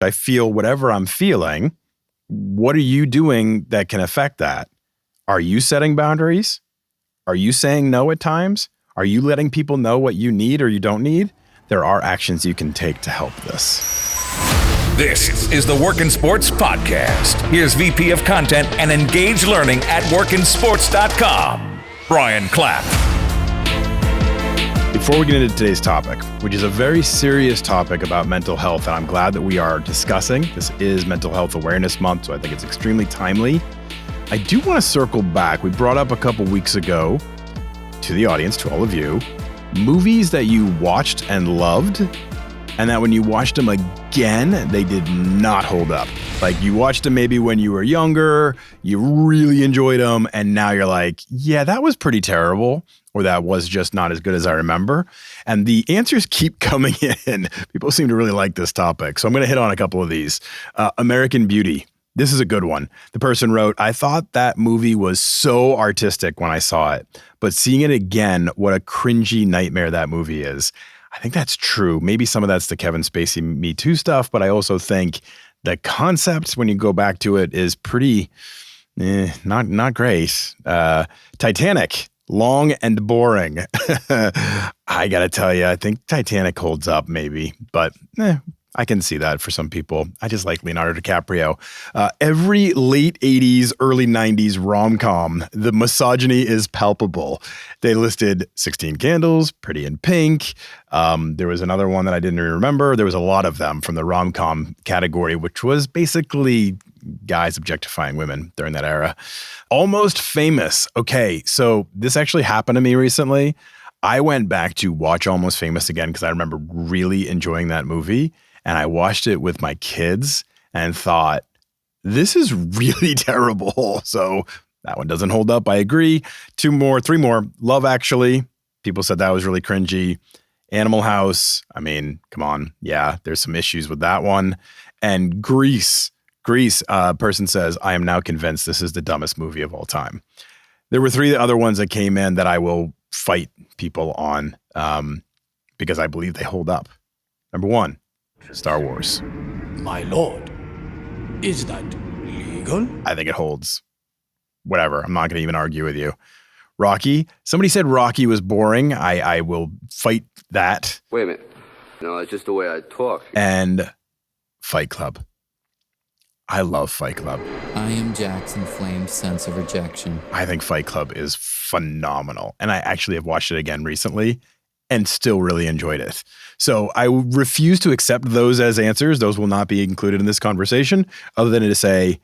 I feel whatever I'm feeling. What are you doing that can affect that? Are you setting boundaries? Are you saying no at times? Are you letting people know what you need or you don't need? There are actions you can take to help this. This is the Work in Sports Podcast. Here's VP of Content and Engage Learning at workinsports.com, Brian Clapp. Before we get into today's topic, which is a very serious topic about mental health, and I'm glad that we are discussing. This is Mental Health Awareness Month, so I think it's extremely timely. I do want to circle back. We brought up a couple weeks ago to the audience, to all of you, movies that you watched and loved, and that when you watched them again, they did not hold up. Like you watched them maybe when you were younger, you really enjoyed them, and now you're like, yeah, that was pretty terrible, or that was just not as good as I remember. And the answers keep coming in. People seem to really like this topic. So I'm going to hit on a couple of these. American Beauty. This is a good one. The person wrote, I thought that movie was so artistic when I saw it, but seeing it again, what a cringy nightmare that movie is. I think that's true. Maybe some of that's the Kevin Spacey Me Too stuff, but I also think the concept, when you go back to it, is pretty not great. Titanic. Long and boring. I got to tell you, I think Titanic holds up maybe, but I can see that for some people. I just like Leonardo DiCaprio. Every late 80s, early 90s rom-com, the misogyny is palpable. They listed 16 Candles, Pretty in Pink. There was another one that I didn't even remember. There was a lot of them from the rom-com category, which was basically guys objectifying women during that era. Almost Famous. Okay, so this actually happened to me recently. I went back to watch Almost Famous again because I remember really enjoying that movie. And I watched it with my kids and thought, this is really terrible. So that one doesn't hold up. I agree. Three more. Love Actually. People said that was really cringy. Animal House. I mean, come on. Yeah, there's some issues with that one. And Grease. Person says, I am now convinced this is the dumbest movie of all time. There were three other ones that came in that I will fight people on because I believe they hold up. Number one, Star Wars. My lord, is that legal? I think it holds. Whatever. I'm not going to even argue with you. Rocky. Somebody said Rocky was boring. I will fight that. Wait a minute. No, it's just the way I talk. And Fight Club. I love Fight Club. I am Jackson Flame's sense of rejection. I think Fight Club is phenomenal. And I actually have watched it again recently and still really enjoyed it. So I refuse to accept those as answers. Those will not be included in this conversation other than to say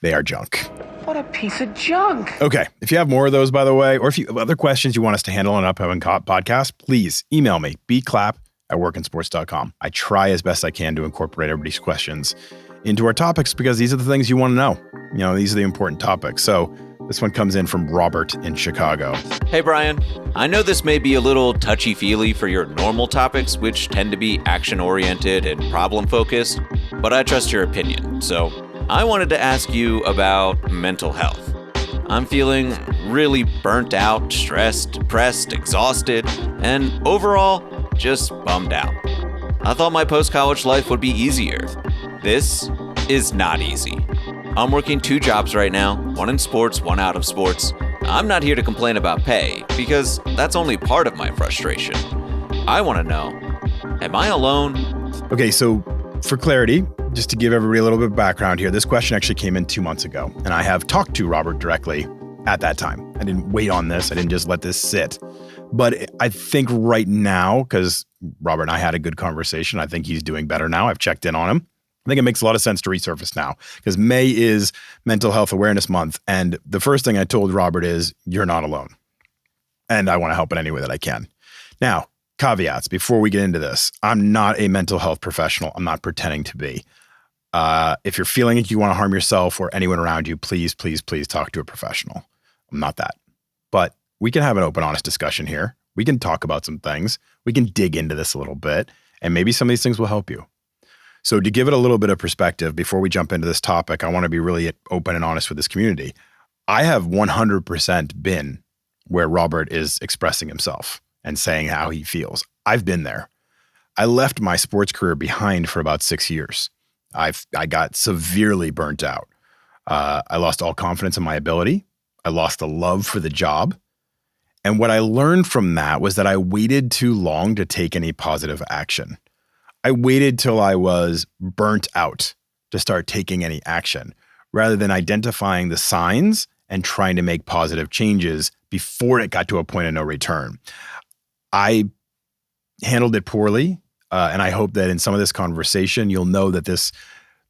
they are junk. What a piece of junk. Okay. If you have more of those, by the way, or if you have other questions you want us to handle on an upcoming podcast, please email me, bclapp@workinsports.com. I try as best I can to incorporate everybody's questions into our topics because these are the things you want to know. You know, these are the important topics. So this one comes in from Robert in Chicago. Hey, Brian. I know this may be a little touchy-feely for your normal topics, which tend to be action-oriented and problem-focused, but I trust your opinion. So I wanted to ask you about mental health. I'm feeling really burnt out, stressed, depressed, exhausted, and overall, just bummed out. I thought my post-college life would be easier. This is not easy. I'm working 2 jobs right now, one in sports, one out of sports. I'm not here to complain about pay, because that's only part of my frustration. I want to know, am I alone? Okay, so for clarity, just to give everybody a little bit of background here, this question actually came in 2 months ago, and I have talked to Robert directly at that time. I didn't wait on this. I didn't just let this sit. But I think right now, because Robert and I had a good conversation, I think he's doing better now. I've checked in on him. I think it makes a lot of sense to resurface now because May is Mental Health Awareness Month. And the first thing I told Robert is, you're not alone. And I want to help in any way that I can. Now, caveats before we get into this. I'm not a mental health professional. I'm not pretending to be. If you're feeling like you want to harm yourself or anyone around you, please, please, please talk to a professional. I'm not that. But we can have an open, honest discussion here. We can talk about some things. We can dig into this a little bit. And maybe some of these things will help you. So to give it a little bit of perspective, before we jump into this topic, I want to be really open and honest with this community. I have 100% been where Robert is expressing himself and saying how he feels. I've been there. I left my sports career behind for about 6 years. I got severely burnt out. I lost all confidence in my ability. I lost the love for the job. And what I learned from that was that I waited too long to take any positive action. I waited till I was burnt out to start taking any action, rather than identifying the signs and trying to make positive changes before it got to a point of no return. I handled it poorly, and I hope that in some of this conversation, you'll know that the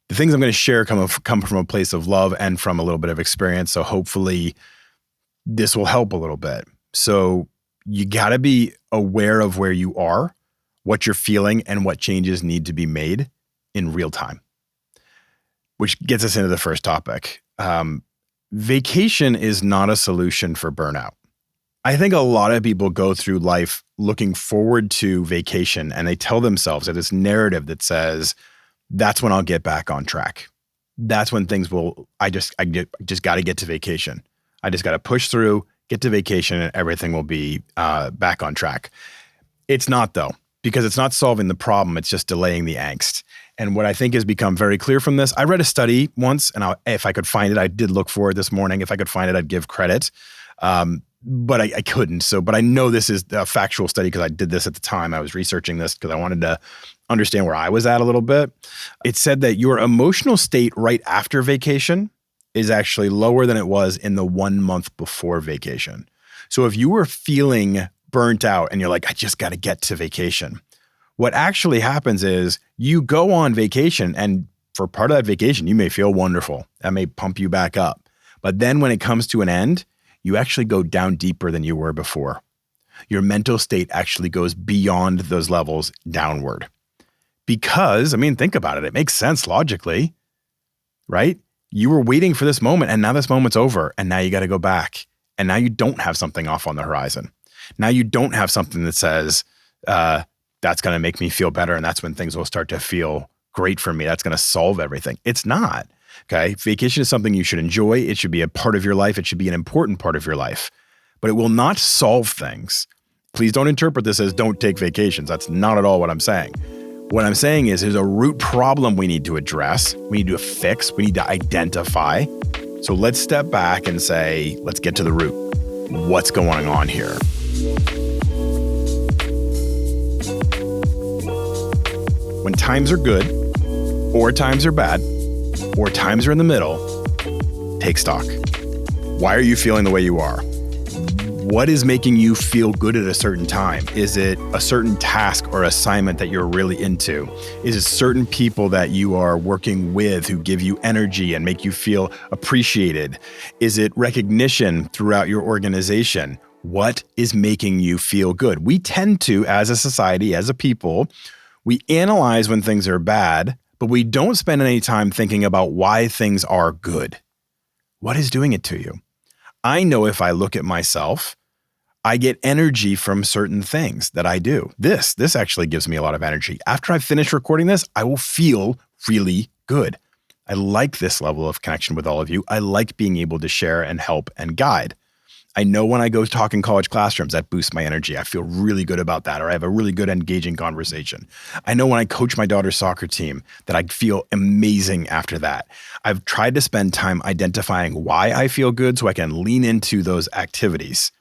things I'm going to share come from a place of love and from a little bit of experience. So hopefully this will help a little bit. So you got to be aware of where you are, what you're feeling, and what changes need to be made in real time, which gets us into the first topic. Vacation is not a solution for burnout. I think a lot of people go through life looking forward to vacation, and they tell themselves that this narrative that says, that's when I'll get back on track. That's when things will, I just got to get to vacation. I just got to push through, get to vacation, and everything will be back on track. It's not, though, because it's not solving the problem. It's just delaying the angst. And what I think has become very clear from this, I read a study once, and if I could find it, I did look for it this morning. If I could find it, I'd give credit. But I couldn't. But I know this is a factual study because I did this at the time. I was researching this because I wanted to understand where I was at a little bit. It said that your emotional state right after vacation is actually lower than it was in the 1 month before vacation. So if you were feeling burnt out and you're like, I just got to get to vacation, what actually happens is you go on vacation, and for part of that vacation, you may feel wonderful. That may pump you back up. But then when it comes to an end, you actually go down deeper than you were before. Your mental state actually goes beyond those levels downward. Because, think about it. It makes sense logically, right? You were waiting for this moment, and now this moment's over, and now you got to go back. And now you don't have something off on the horizon. Now you don't have something that says, that's going to make me feel better, and that's when things will start to feel great for me. That's going to solve everything. It's not. Okay. Vacation is something you should enjoy. It should be a part of your life. It should be an important part of your life, but it will not solve things. Please don't interpret this as don't take vacations. That's not at all what I'm saying. What I'm saying is there's a root problem we need to address. We need to fix. We need to identify. So let's step back and say, let's get to the root. What's going on here? When times are good, or times are bad, or times are in the middle, take stock. Why are you feeling the way you are? What is making you feel good at a certain time? Is it a certain task or assignment that you're really into? Is it certain people that you are working with who give you energy and make you feel appreciated? Is it recognition throughout your organization? What is making you feel good? We tend to, as a society, as a people, we analyze when things are bad, but we don't spend any time thinking about why things are good. What is doing it to you? I know if I look at myself, I get energy from certain things that I do. This actually gives me a lot of energy. After I finish recording this, I will feel really good. I like this level of connection with all of you. I like being able to share and help and guide. I know when I go talk in college classrooms, that boosts my energy. I feel really good about that, or I have a really good engaging conversation. I know when I coach my daughter's soccer team that I feel amazing after that. I've tried to spend time identifying why I feel good so I can lean into those activities.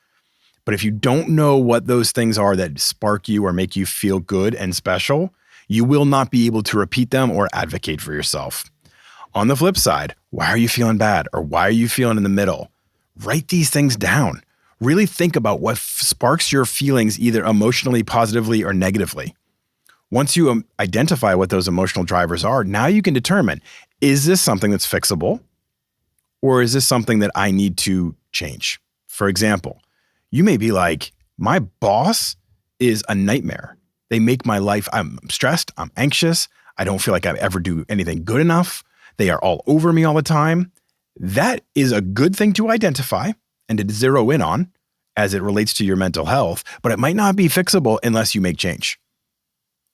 But if you don't know what those things are that spark you or make you feel good and special, you will not be able to repeat them or advocate for yourself. On the flip side, why are you feeling bad, or why are you feeling in the middle? Write these things down. Really think about what sparks your feelings either emotionally, positively, or negatively. Once you identify what those emotional drivers are, now you can determine, is this something that's fixable, or is this something that I need to change? For example, you may be like, my boss is a nightmare. They make my life, I'm stressed, I'm anxious, I don't feel like I ever do anything good enough. They are all over me all the time. That is a good thing to identify and to zero in on as it relates to your mental health, but it might not be fixable unless you make change,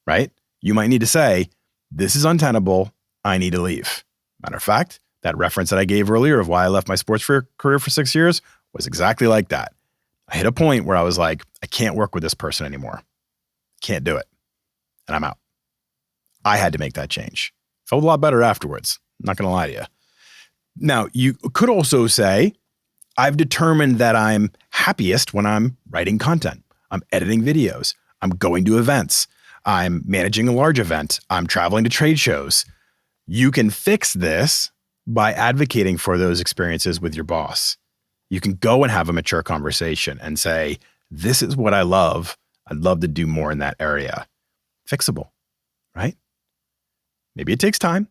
right? You might need to say, this is untenable, I need to leave. Matter of fact, that reference that I gave earlier of why I left my sports career for 6 years was exactly like that. I hit a point where I was like, I can't work with this person anymore. Can't do it. And I'm out. I had to make that change Felt a lot better afterwards. Not going to lie to you. Now, you could also say, I've determined that I'm happiest when I'm writing content. I'm editing videos. I'm going to events. I'm managing a large event. I'm traveling to trade shows. You can fix this by advocating for those experiences with your boss. You can go and have a mature conversation and say, this is what I love. I'd love to do more in that area. Fixable, right? Maybe it takes time.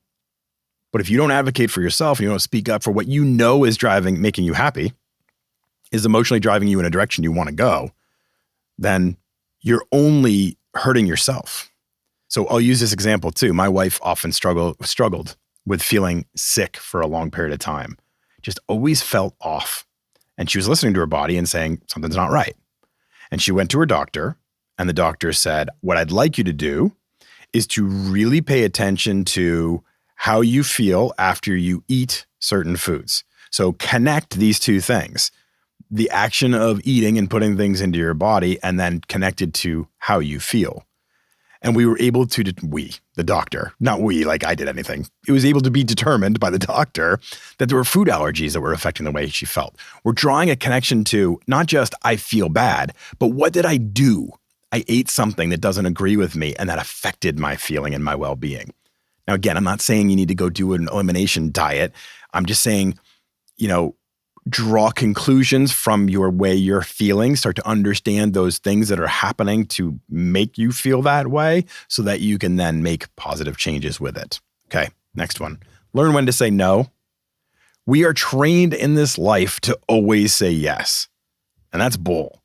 But if you don't advocate for yourself and you don't speak up for what you know is making you happy, is emotionally driving you in a direction you want to go, then you're only hurting yourself. So I'll use this example too. My wife often struggled with feeling sick for a long period of time. Just always felt off. And she was listening to her body and saying, something's not right. And she went to her doctor, and the doctor said, what I'd like you to do is to really pay attention to how you feel after you eat certain foods. So connect these two things, the action of eating and putting things into your body, and then connected to how you feel. And we were able to, the doctor, not we, like I did anything. It was able to be determined by the doctor that there were food allergies that were affecting the way she felt. We're drawing a connection to not just I feel bad, but what did I do? I ate something that doesn't agree with me and that affected my feeling and my well-being. Now, again, I'm not saying you need to go do an elimination diet. I'm just saying, draw conclusions from your way you're feeling, start to understand those things that are happening to make you feel that way so that you can then make positive changes with it. Okay, next one. Learn when to say no. We are trained in this life to always say yes, and that's bull.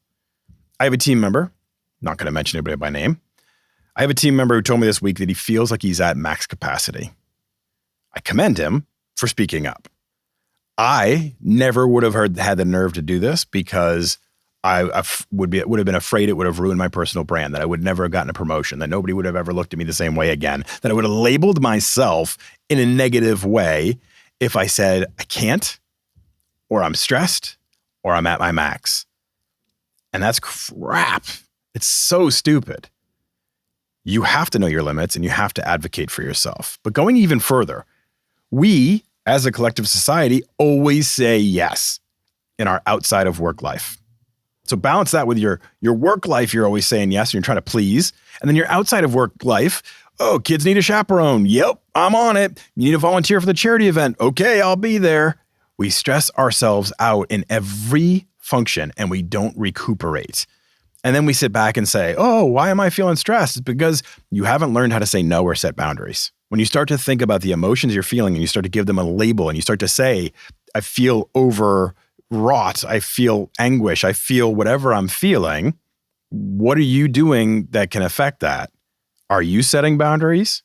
I have a team member, not going to mention anybody by name. I have a team member who told me this week that he feels like he's at max capacity. I commend him for speaking up. I never would have had the nerve to do this because I would have been afraid it would have ruined my personal brand, that I would never have gotten a promotion, that nobody would have ever looked at me the same way again, that I would have labeled myself in a negative way if I said I can't, or I'm stressed, or I'm at my max. And that's crap. It's so stupid. You have to know your limits and you have to advocate for yourself. But going even further, we as a collective society always say yes in our outside of work life. So balance that with your work life. You're always saying yes and you're trying to please. And then your outside of work life, oh, kids need a chaperone. Yep, I'm on it. You need to volunteer for the charity event. Okay, I'll be there. We stress ourselves out in every function and we don't recuperate. And then we sit back and say, oh, why am I feeling stressed? It's because you haven't learned how to say no or set boundaries. When you start to think about the emotions you're feeling and you start to give them a label and you start to say, I feel overwrought, I feel anguish, I feel whatever I'm feeling, what are you doing that can affect that? Are you setting boundaries?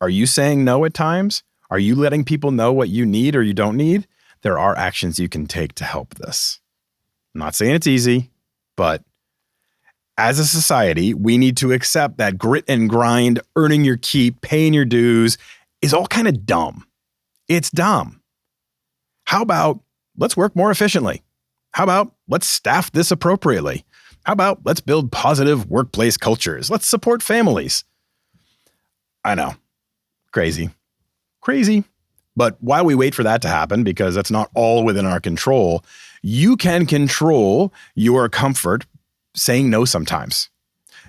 Are you saying no at times? Are you letting people know what you need or you don't need? There are actions you can take to help this. I'm not saying it's easy, but as a society, we need to accept that grit and grind, earning your keep, paying your dues is all kind of dumb. It's dumb. How about let's work more efficiently? How about let's staff this appropriately? How about let's build positive workplace cultures? Let's support families. I know. Crazy. But while we wait for that to happen, because that's not all within our control, you can control your comfort saying no sometimes,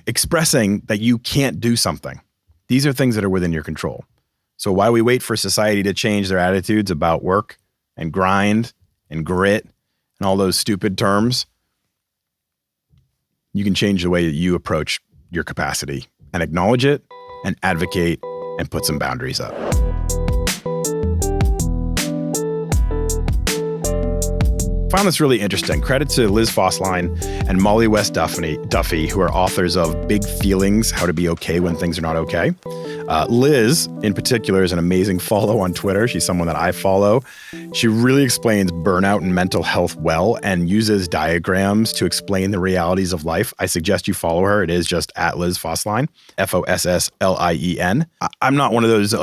expressing that you can't do something. These are things that are within your control. So while we wait for society to change their attitudes about work and grind and grit and all those stupid terms, you can change the way that you approach your capacity and acknowledge it and advocate and put some boundaries up. Found this really interesting. Credit to Liz Fossline and Molly West Duffy, who are authors of Big Feelings, How to Be Okay When Things Are Not Okay. Liz, in particular, is an amazing follow on Twitter. She's someone that I follow. She really explains burnout and mental health well and uses diagrams to explain the realities of life. I suggest you follow her. It is just at Liz Fossline, Fosslien. I'm not one of those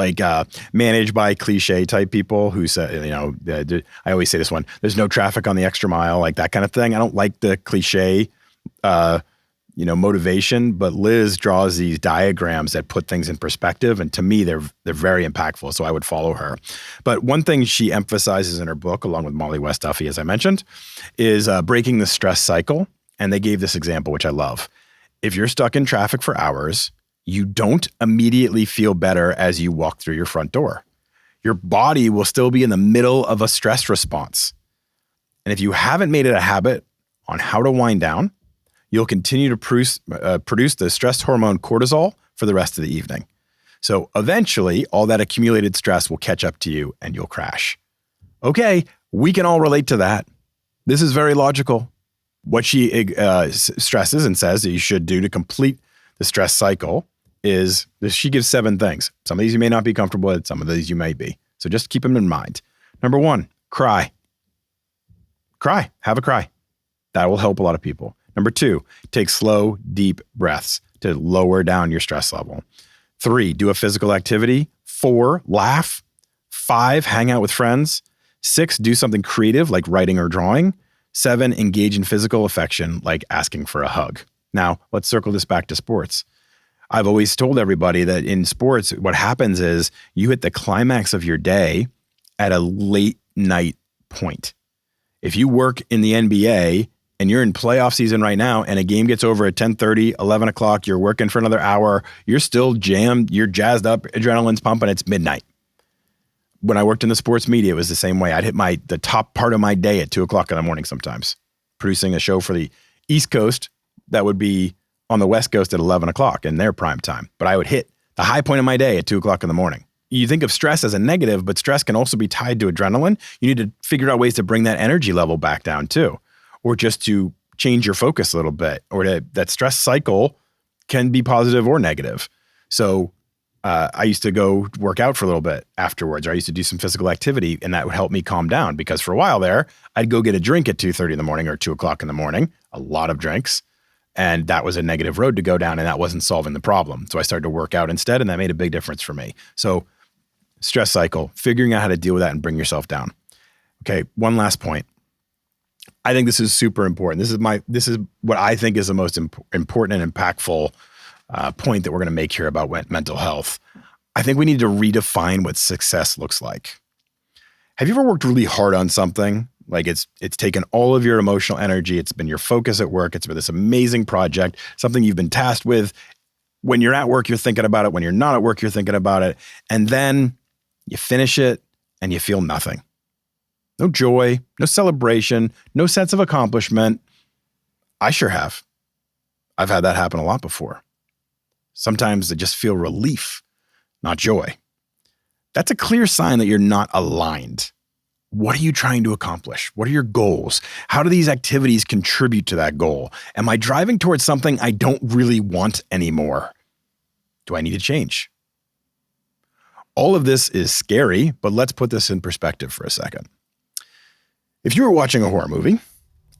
managed by cliche type people who say, I always say this one, there's no traffic on the extra mile, like that kind of thing. I don't like the cliche motivation, but Liz draws these diagrams that put things in perspective. And to me, they're very impactful. So I would follow her. But one thing she emphasizes in her book, along with Molly West Duffy, as I mentioned, is breaking the stress cycle. And they gave this example, which I love. If you're stuck in traffic for hours, you don't immediately feel better as you walk through your front door. Your body will still be in the middle of a stress response. And if you haven't made it a habit on how to wind down, you'll continue to produce the stress hormone cortisol for the rest of the evening. So eventually, all that accumulated stress will catch up to you and you'll crash. Okay, we can all relate to that. This is very logical. What she stresses and says that you should do to complete the stress cycle is she gives 7 things. Some of these you may not be comfortable with, some of these you may be. So just keep them in mind. Number 1, cry. Cry, have a cry. That will help a lot of people. Number 2, take slow, deep breaths to lower down your stress level. 3, do a physical activity. 4, laugh. 5, hang out with friends. 6, do something creative like writing or drawing. 7, engage in physical affection like asking for a hug. Now, let's circle this back to sports. I've always told everybody that in sports, what happens is you hit the climax of your day at a late night point. If you work in the NBA and you're in playoff season right now and a game gets over at 10:30, 11 o'clock, you're working for another hour, you're still jammed, you're jazzed up, adrenaline's pumping, it's midnight. When I worked in the sports media, it was the same way. I'd hit the top part of my day at 2 o'clock in the morning sometimes, producing a show for the East Coast that would be on the West Coast at 11 o'clock in their prime time. But I would hit the high point of my day at 2 o'clock in the morning. You think of stress as a negative, but stress can also be tied to adrenaline. You need to figure out ways to bring that energy level back down too, or just to change your focus a little bit, or that stress cycle can be positive or negative. So I used to go work out for a little bit afterwards, or I used to do some physical activity, and that would help me calm down, because for a while there, I'd go get a drink at 2:30 in the morning or 2 o'clock in the morning, a lot of drinks. And that was a negative road to go down, and that wasn't solving the problem. So I started to work out instead, and that made a big difference for me. So stress cycle, figuring out how to deal with that and bring yourself down. Okay, one last point. I think this is super important. This is what I think is the most important and impactful point that we're going to make here about mental health. I think we need to redefine what success looks like. Have you ever worked really hard on something? Like it's taken all of your emotional energy. It's been your focus at work. It's been this amazing project, something you've been tasked with. When you're at work, you're thinking about it. When you're not at work, you're thinking about it. And then you finish it and you feel nothing. No joy, no celebration, no sense of accomplishment. I sure have. I've had that happen a lot before. Sometimes I just feel relief, not joy. That's a clear sign that you're not aligned. What are you trying to accomplish? What are your goals? How do these activities contribute to that goal? Am I driving towards something I don't really want anymore? Do I need to change? All of this is scary, but let's put this in perspective for a second. If you were watching a horror movie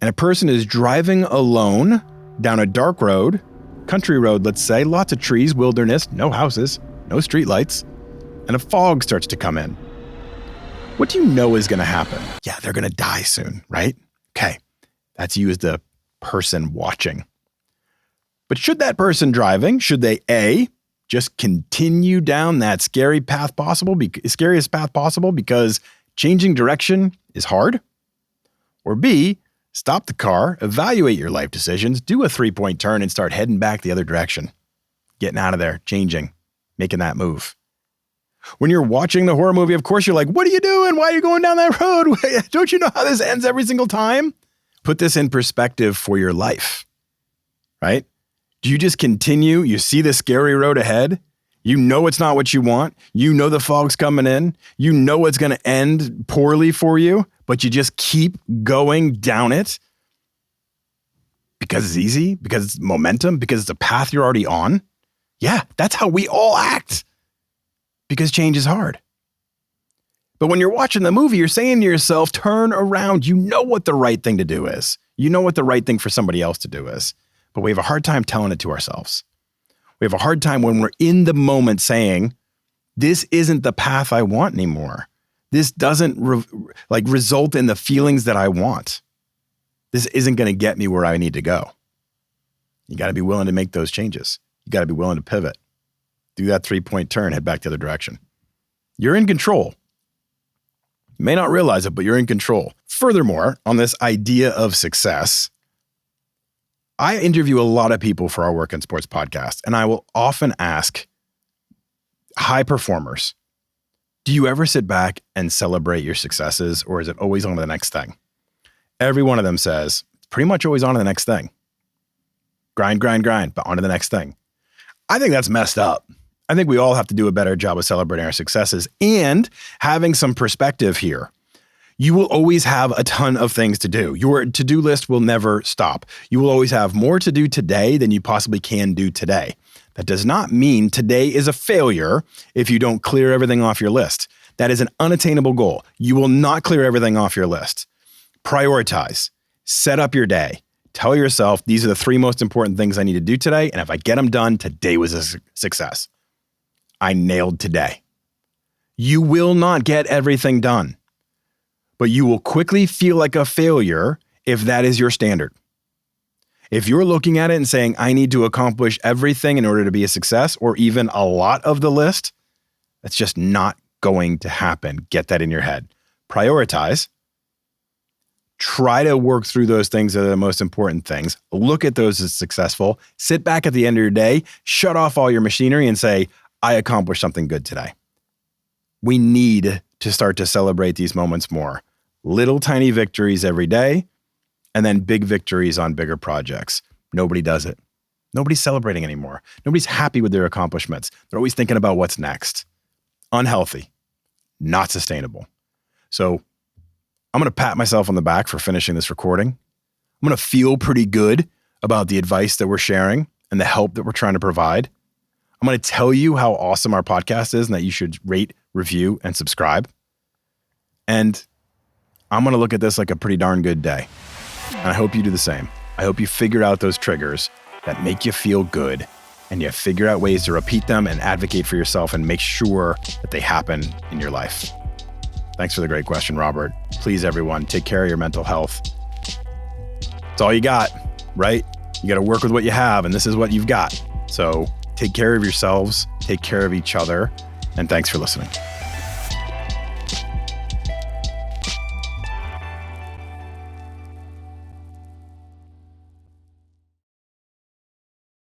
and a person is driving alone down a dark road, country road, let's say, lots of trees, wilderness, no houses, no streetlights, and a fog starts to come in, what do you know is going to happen? Yeah, they're going to die soon, right? Okay, that's you as the person watching. But should that person driving, should they A, just continue down that scariest path possible because changing direction is hard? Or B, stop the car, evaluate your life decisions, do a 3-point turn and start heading back the other direction, getting out of there, changing, making that move. When you're watching the horror movie, of course, you're like, what are you doing? Why are you going down that road? Don't you know how this ends every single time? Put this in perspective for your life, right? Do you just continue? You see the scary road ahead. You know it's not what you want. You know the fog's coming in. You know it's going to end poorly for you, but you just keep going down it because it's easy, because it's momentum, because it's a path you're already on. Yeah, that's how we all act. Because change is hard. But when you're watching the movie, you're saying to yourself, turn around. You know what the right thing to do is. You know what the right thing for somebody else to do is. But we have a hard time telling it to ourselves. We have a hard time when we're in the moment saying, this isn't the path I want anymore. This doesn't result in the feelings that I want. This isn't going to get me where I need to go. You got to be willing to make those changes. You got to be willing to pivot. Do that 3-point turn, head back the other direction. You're in control. You may not realize it, but you're in control. Furthermore, on this idea of success, I interview a lot of people for our Work in Sports podcast, and I will often ask high performers, do you ever sit back and celebrate your successes, or is it always on to the next thing? Every one of them says, pretty much always on to the next thing. Grind, but on to the next thing. I think that's messed up. I think we all have to do a better job of celebrating our successes and having some perspective here. You will always have a ton of things to do. Your to-do list will never stop. You will always have more to do today than you possibly can do today. That does not mean today is a failure if you don't clear everything off your list. That is an unattainable goal. You will not clear everything off your list. Prioritize. Set up your day. Tell yourself, these are the 3 most important things I need to do today, and if I get them done, today was a success. I nailed today. You will not get everything done, but you will quickly feel like a failure if that is your standard. If you're looking at it and saying, I need to accomplish everything in order to be a success, or even a lot of the list, that's just not going to happen. Get that in your head. Prioritize. Try to work through those things that are the most important things. Look at those as successful. Sit back at the end of your day, shut off all your machinery and say, I accomplished something good today. We need to start to celebrate these moments more. Little tiny victories every day, and then big victories on bigger projects. Nobody does it. Nobody's celebrating anymore. Nobody's happy with their accomplishments. They're always thinking about what's next. Unhealthy, not sustainable. So I'm going to pat myself on the back for finishing this recording. I'm going to feel pretty good about the advice that we're sharing and the help that we're trying to provide. I'm going to tell you how awesome our podcast is and that you should rate, review, and subscribe. And I'm going to look at this like a pretty darn good day. And I hope you do the same. I hope you figure out those triggers that make you feel good and you figure out ways to repeat them and advocate for yourself and make sure that they happen in your life. Thanks for the great question, Robert. Please, everyone, take care of your mental health. It's all you got, right? You got to work with what you have, and this is what you've got. So take care of yourselves, take care of each other, and thanks for listening.